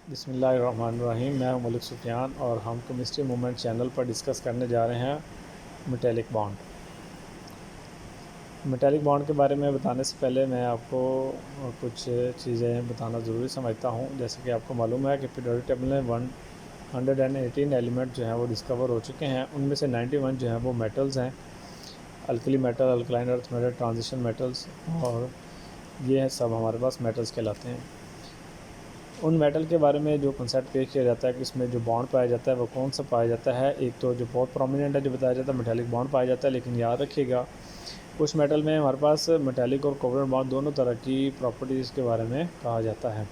बिस्मिल्लाहिर्रहमानिर्रहीम। मैं हूं मलिक सुफियान और हम केमिस्ट्री मूवमेंट चैनल पर डिस्कस करने जा रहे हैं मेटेलिक बॉन्ड। मेटेलिक बॉन्ड के बारे में बताने से पहले मैं आपको कुछ चीज़ें बताना ज़रूरी समझता हूं। जैसे कि आपको मालूम है कि पीरियोडिक टेबल में 118 एलिमेंट जो हैं वो डिस्कवर हो चुके हैं। उनमें से 91 जो हैं वो मेटल्स हैं, alkali metal, alkaline earth metal, transition metals, और ये सब हमारे पास मेटल्स कहलाते हैं। उन मेटल के बारे में जो कंसेप्ट पेश किया जाता है कि इसमें जो बॉन्ड पाया जाता है वो कौन सा पाया जाता है। एक तो जो बहुत प्रोमिनेंट है जो बताया जाता है मेटेलिक बॉन्ड पाया जाता है, लेकिन याद रखिएगा कुछ मेटल में हमारे पास मेटेलिक और कोवलेंट बॉन्ड दोनों तरह की प्रॉपर्टीज़ के बारे में कहा जाता है।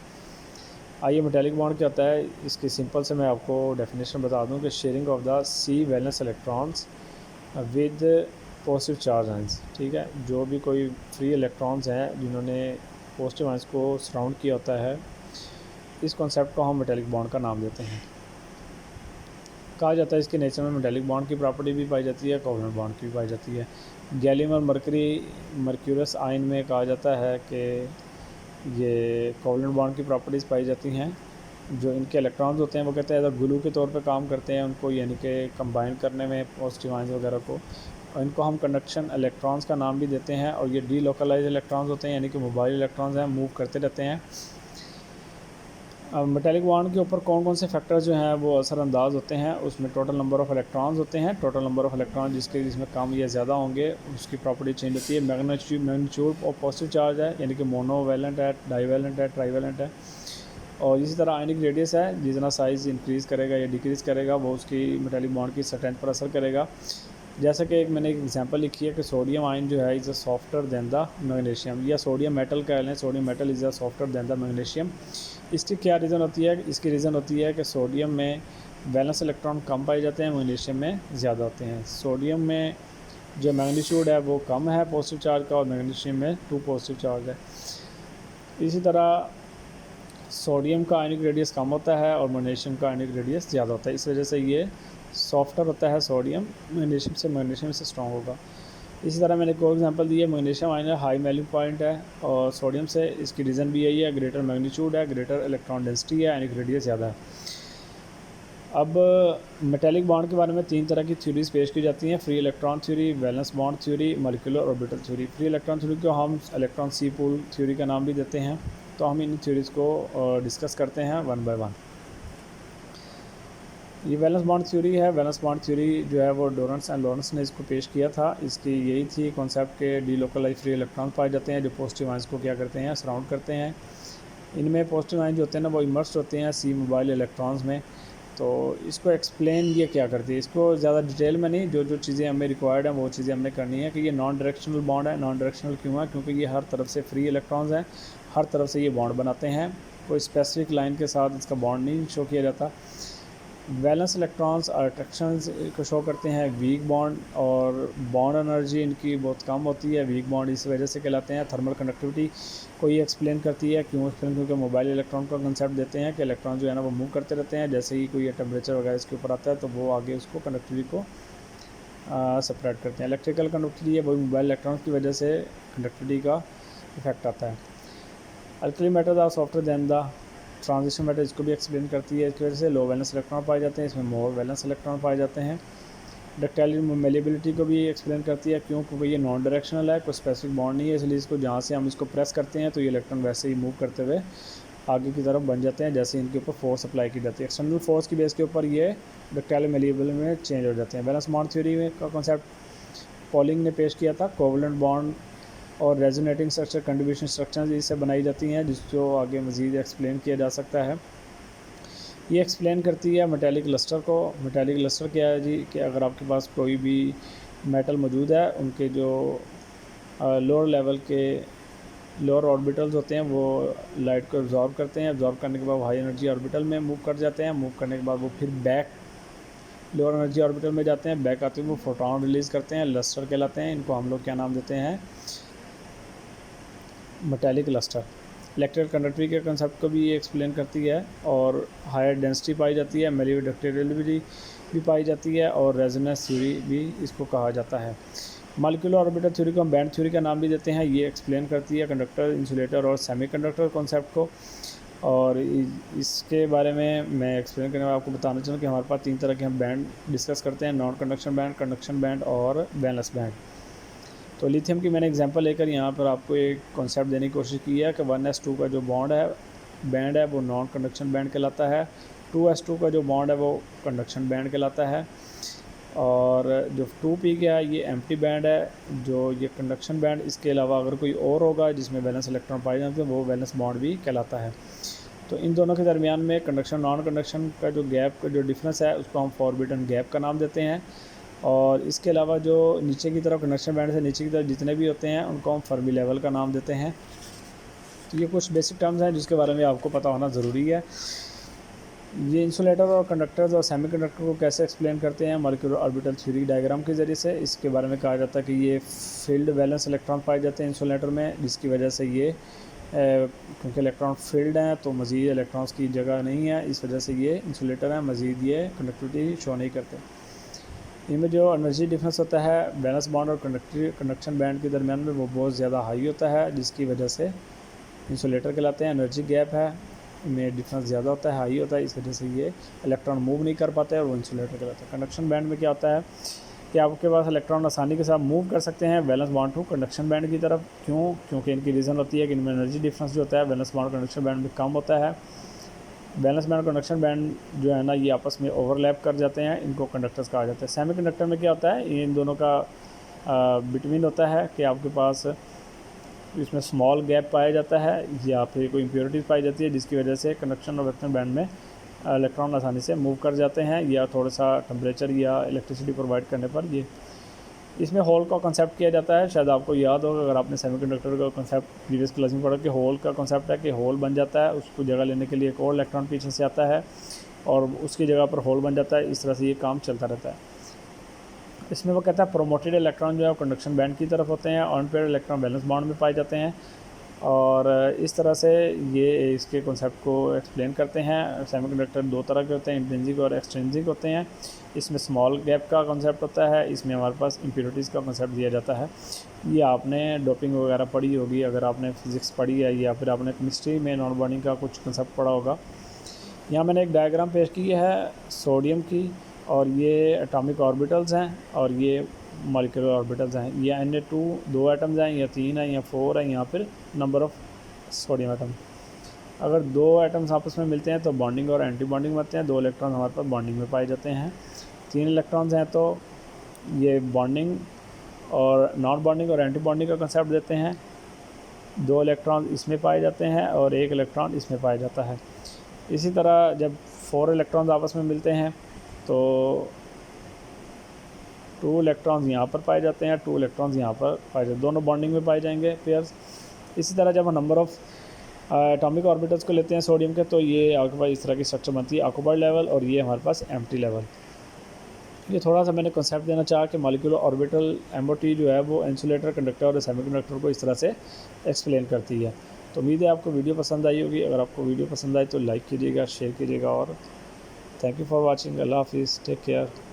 आइए मेटेलिक बॉन्ड क्या होता है, इसकी सिंपल से मैं आपको डेफिनेशन बता दूं कि sharing of the sea valence electrons with positive charge ions. ठीक है, जो भी कोई फ्री इलेक्ट्रॉन्स हैं जिन्होंने पॉजिटिव आइंस को सराउंड किया होता है, इस कॉन्सेप्ट को हम मेटेलिक बॉन्ड का नाम देते हैं। कहा जाता है इसके नेचर में मेटेलिक बॉन्ड की प्रॉपर्टी भी पाई जाती है, कोवलेंट बॉन्ड की भी पाई जाती है। गैलियम और मर्क्यूरस आयन में कहा जाता है कि ये कोवलेंट बॉन्ड की प्रॉपर्टीज़ पाई जाती हैं। जो इनके इलेक्ट्रॉन्स होते हैं वो कहते हैं ग्लू के तौर पे काम करते हैं उनको, यानी कि कंबाइन करने में पॉजिटिव आयंस वगैरह को, और इनको हम कंडक्शन इलेक्ट्रॉन्स का नाम भी देते हैं। और ये डी लोकलाइज इलेक्ट्रॉन्स होते हैं, यानी कि मोबाइल इलेक्ट्रॉन्स हैं, मूव करते रहते हैं। अब मेटेलिक बॉन्ड के ऊपर कौन कौन से फैक्टर्स जो हैं वो असरअंदाज होते हैं, उसमें टोटल नंबर ऑफ़ इलेक्ट्रॉन्स होते हैं। टोटल नंबर ऑफ़ इलेक्ट्रॉन जिसमें कम या ज़्यादा होंगे उसकी प्रॉपर्टी चेंज होती है। मैग्नीट्यूड ऑफ पॉजिटिव चार्ज है, यानी कि मोनोवैलेंट है, डाईवैलेंट है, ट्राईवैलेंट है। और इसी तरह आयनिक रेडियस है, जितना साइज़ इंक्रीज़ करेगा या डिक्रीज़ करेगा वो उसकी मेटेलिक बॉन्ड की स्ट्रेंथ पर असर करेगा। जैसा कि मैंने एक एग्जांपल लिखी है कि सोडियम आयन जो है is a softer than the magnesium, या सोडियम मेटल कह लें, sodium metal is a softer than the magnesium. इसकी क्या रीज़न होती है? इसकी रीज़न होती है कि सोडियम में वैलेंस इलेक्ट्रॉन कम पाए जाते हैं, मैग्नीशियम में ज़्यादा होते हैं। सोडियम में जो मैग्नीट्यूड है वो कम है पॉजिटिव चार्ज का, और मैग्नीशियम में 2 पॉजिटिव चार्ज है। इसी तरह सोडियम का आयनिक रेडियस कम होता है और मैग्नीशियम का आयनिक रेडियस ज़्यादा होता है। इस वजह से ये सॉफ्टर होता है सोडियम, मैग्नीशियम से स्ट्रॉन्ग होगा। इसी तरह मैंने एक और एग्जांपल दी है, magnesium ion high melting point है और सोडियम से, इसकी रीज़न भी यही है, ग्रेटर मैग्नीट्यूड है, ग्रेटर इलेक्ट्रॉन डेंसिटी है, आयनिक रेडियस ज़्यादा है। अब मेटेलिक बॉन्ड के बारे में 3 तरह की थ्योरीज पेश की जाती हैं, free electron theory, valence bond theory, molecular orbital theory. Free electron theory को हम इलेक्ट्रॉन सी पूल थ्योरी का नाम भी देते हैं। तो हम इन थ्योरीज़ को डिस्कस करते हैं वन बाय वन। ये वैलेंस बॉन्ड थ्योरी है। वैलेंस बॉन्ड थ्योरी जो है वो डोरंस एंड लॉरेंस ने इसको पेश किया था। इसकी यही थी कॉन्सेप्ट के डीलोकलाइज फ्री इलेक्ट्रॉन पाए जाते हैं जो पॉजिटिव आयंस को क्या करते हैं, सराउंड करते हैं। इनमें पॉजिटिव आयन जो होते हैं ना वो इमर्स्ड होते हैं सी मोबाइल इलेक्ट्रॉन्स में। तो इसको एक्सप्लेन ये क्या करती है, इसको ज़्यादा डिटेल में नहीं, जो जो चीज़ें हमें रिक्वायर्ड हैं वो चीज़ें हमने करनी है। कि ये नॉन डायरेक्शनल बॉन्ड है। नॉन डायरेक्शनल क्यों है? क्योंकि ये हर तरफ से फ्री इलेक्ट्रॉन्स हैं, हर तरफ से ये बॉन्ड बनाते हैं, कोई स्पेसिफिक लाइन के साथ इसका बॉन्ड नहीं शो किया जाता। वैलेंस इलेक्ट्रॉन्स अट्रैक्शंस को शो करते हैं वीक बॉन्ड, और बॉन्ड एनर्जी इनकी बहुत कम होती है। वीक बॉन्ड इस वजह से कहलाते हैं। थर्मल कंडक्टिविटी को ये एक्सप्लेन करती है। क्यों एक्सप्लेन? क्योंकि मोबाइल इलेक्ट्रॉन का कंसेप्ट देते हैं कि इलेक्ट्रॉन जो है ना वो मूव करते रहते हैं, जैसे ही कोई टेम्परेचर वगैरह इसके ऊपर आता है तो वो आगे उसको कंडक्टिविटी को सेपरेट करते हैं। इलेक्ट्रिकल कंडक्टिविटी है वही मोबाइल इलेक्ट्रॉन की वजह से कंडक्टिविटी का इफेक्ट आता है। Alkali metals are softer than the transition metal, इसको भी एक्सप्लेन करती है। इसकी वजह से लो वैलेंस इलेक्ट्रॉन पाए जाते हैं, इसमें मोर वैलेंस इलेक्ट्रॉन पाए जाते हैं। डक्टाइलिटी मेलेबिलिटी को भी एक्सप्लेन करती है। क्यों? क्योंकि ये नॉन डायरेक्शनल है, कोई स्पेसिफिक बॉन्ड नहीं है, इसलिए इसको जहाँ से हम इसको प्रेस करते हैं तो ये इलेक्ट्रॉन वैसे ही मूव करते हुए आगे की तरफ बन जाते हैं, जैसे इनके ऊपर फोर्स अप्लाई की जाती है। एक्सटर्नल फोर्स की बेस के ऊपर ये डक्टाइल मेलेबल में चेंज हो जाते हैं। वैलेंस बॉन्ड थ्योरी में का कॉन्सेप्ट पॉलिंग ने पेश किया था। कोवलेंट बॉन्ड और रेजोनेटिंग स्ट्रक्चर, कंट्रीब्यूशन स्ट्रक्चर इससे बनाई जाती हैं, जिसको आगे मज़ीद एक्सप्लेन किया जा सकता है। ये एक्सप्लेन करती है मेटेलिक लस्टर को। मेटेलिक लस्टर क्या है जी? कि अगर आपके पास कोई भी मेटल मौजूद है, उनके जो लोअर लेवल के लोअर ऑर्बिटल्स होते हैं वो लाइट को एब्जॉर्ब करते हैं। एब्जॉर्ब करने के बाद हाई एनर्जी ऑर्बिटल में मूव कर जाते हैं। मूव करने के बाद वो फिर बैक लोअर एनर्जी ऑर्बिटल में जाते हैं। बैक आते हुए वो फोटोन रिलीज़ करते हैं, लस्टर कहलाते हैं। इनको हम लोग क्या नाम देते हैं? Metallic lustre. इलेक्ट्रिकल कंडक्टिविटी के कंसेप्ट को भी ये एक्सप्लेन करती है, और हायर डेंसिटी पाई जाती है, मेलिडक्टिविटी भी पाई जाती है, और रेजोनेंस थ्योरी भी इसको कहा जाता है। मॉलिक्यूलर ऑर्बिटल थ्योरी को हम बैंड थ्योरी का नाम भी देते हैं। ये एक्सप्लेन करती है कंडक्टर, इंसुलेटर और सेमीकंडक्टर कॉन्सेप्ट को। और इसके बारे में मैं एक्सप्लेन करने में आपको बताना चाहूँ कि हमारे पास 3 तरह के हम बैंड डिस्कस करते हैं, non conduction band, conduction band और वैलेंस बैंड। तो लिथियम की मैंने एग्जांपल लेकर यहाँ पर आपको एक कॉन्सेप्ट देने की कोशिश की है कि 1s2 का जो बॉन्ड है बैंड है वो नॉन कंडक्शन बैंड कहलाता है, 2s2 का जो बॉन्ड है वो कंडक्शन बैंड कहलाता है, और जो 2p का है ये एम्प्टी बैंड है, जो ये कंडक्शन बैंड, इसके अलावा अगर कोई और होगा जिसमें वैलेंस इलेक्ट्रॉन पाए जाते हैं वो वैलेंस बॉन्ड भी कहलाता है। तो इन दोनों के दरमियान में कंडक्शन नॉन कंडक्शन का जो गैप का जो डिफरेंस है उसको हम फॉरबिडन गैप का नाम देते हैं, और इसके अलावा जो नीचे की तरफ कंडक्शन बैंड से नीचे की तरफ जितने भी होते हैं उनको हम फर्मी लेवल का नाम देते हैं। तो ये कुछ बेसिक टर्म्स हैं जिसके बारे में आपको पता होना ज़रूरी है। ये इंसुलेटर और कंडक्टर्स और सेमीकंडक्टर को कैसे एक्सप्लेन करते हैं मॉलिक्यूलर ऑर्बिटल थ्योरी डायग्राम के ज़रिए से। इसके बारे में कहा जाता है कि ये फील्ड वैलेंस इलेक्ट्रॉन पाए जाते हैं इंसुलेटर में, जिसकी वजह से ये क्योंकि इलेक्ट्रॉन फील्ड हैं तो मज़ीद इलेक्ट्रॉन्स की जगह नहीं है, इस वजह से ये इंसुलेटर हैं, मज़ीद ये कंडक्टिविटी शो नहीं करते। इनमें जो एनर्जी डिफरेंस होता है वैलेंस बॉन्ड और कंडक्शन बैंड के दरमियान में वो बहुत ज़्यादा हाई होता है, जिसकी वजह से इंसुलेटर कहलाते हैं। एनर्जी गैप है में डिफरेंस ज़्यादा होता है, हाई होता है, इस वजह से ये इलेक्ट्रॉन मूव नहीं कर पाते और वो इंसुलेटर कहलाता है। कंडक्शन बैंड में क्या होता है कि आपके पास इलेक्ट्रॉन आसानी के साथ मूव कर सकते हैं valence bond to conduction band की तरफ। क्योंकि इनकी रीज़न होती है कि इनमें एनर्जी डिफरेंस जो होता है वैलेंस बॉन्ड कंडक्शन बैंड में कम होता है। वैलेंस बैंड कंडक्शन बैंड जो है ना ये आपस में ओवरलैप कर जाते हैं, इनको कंडक्टर्स कहा जाता है। सेमी कंडक्टर में क्या होता है, इन दोनों का बिटवीन होता है कि आपके पास इसमें स्मॉल गैप पाया जाता है या फिर कोई इम्प्योरिटीज़ पाई जाती है, जिसकी वजह से कंडक्शन और कंडक्शन बैंड में इलेक्ट्रॉन आसानी से मूव कर जाते हैं, या थोड़ा सा टेम्परेचर या इलेक्ट्रिसिटी प्रोवाइड करने पर ये इसमें होल का कंसेप्ट किया जाता है। शायद आपको याद होगा अगर आपने सेमीकंडक्टर का कंसेप्ट प्रीवियस क्लास में पढ़ा कि होल का कंसेप्ट है कि होल बन जाता है, उसको जगह लेने के लिए एक और इलेक्ट्रॉन पीछे से आता है और उसकी जगह पर होल बन जाता है। इस तरह से ये काम चलता रहता है। इसमें वो कहता है प्रोमोटेड इलेक्ट्रॉन जो है कंडक्शन बैंड की तरफ होते हैं, अनपेयर्ड इलेक्ट्रॉन वैलेंस बॉन्ड में पाए जाते हैं, और इस तरह से ये इसके कॉन्सेप्ट को एक्सप्लेन करते हैं। सेमीकंडक्टर दो तरह के होते हैं, इंट्रिंसिक और एक्सट्रिंसिक होते हैं। इसमें स्मॉल गैप का कॉन्सेप्ट होता है, इसमें हमारे पास इम्प्योरिटीज़ का कॉन्सेप्ट दिया जाता है। ये आपने डोपिंग वगैरह पढ़ी होगी अगर आपने फिज़िक्स पढ़ी है, या फिर आपने केमिस्ट्री में नॉन बॉन्डिंग का कुछ कॉन्सेप्ट पढ़ा होगा। यहाँ मैंने एक डायग्राम पेश की है सोडियम की, और ये एटॉमिक ऑर्बिटल्स हैं और ये मॉलिक्यूलर ऑर्बिटल्स हैं। ये Na2 2 एटम्स हैं या 3 हैं या 4 हैं, या फिर नंबर ऑफ़ सोडियम एटम। अगर 2 एटम्स आपस में मिलते हैं तो बॉन्डिंग और एंटी बॉन्डिंग बनते हैं, 2 इलेक्ट्रॉन हमारे पास बॉन्डिंग में पाए जाते हैं। 3 इलेक्ट्रॉन्स हैं तो ये बॉन्डिंग और नॉन बॉन्डिंग और एंटी बॉन्डिंग का कंसेप्ट देते हैं। 2 इलेक्ट्रॉन इसमें पाए जाते हैं और 1 इलेक्ट्रॉन इसमें पाया जाता है। इसी तरह जब 4 इलेक्ट्रॉन्स आपस में मिलते हैं तो 2 इलेक्ट्रॉन्स यहाँ पर पाए जाते हैं, 2 इलेक्ट्रॉन्स यहाँ पर पाए जाते हैं, दोनों बॉन्डिंग में पाए जाएंगे पेयर्स। इसी तरह जब हम नंबर ऑफ़ एटॉमिक ऑर्बिटल्स को लेते हैं सोडियम के, तो ये आपके पास इस तरह की स्ट्रक्चर बनती है, ऑक्यूपाइड लेवल, और ये हमारे पास एम्प्टी लेवल। ये थोड़ा सा मैंने कॉन्सेप्ट देना चाहा कि मॉलिक्यूलर ऑर्बिटल MOT जो है वो इंसुलेटर, कंडक्टर और सेमीकंडक्टर को इस तरह से एक्सप्लेन करती है। तो उम्मीद है आपको वीडियो पसंद आई होगी। अगर आपको वीडियो पसंद आए तो लाइक कीजिएगा, शेयर कीजिएगा, और थैंक यू फॉर वॉचिंग। अल्लाह हाफिज़, टेक केयर।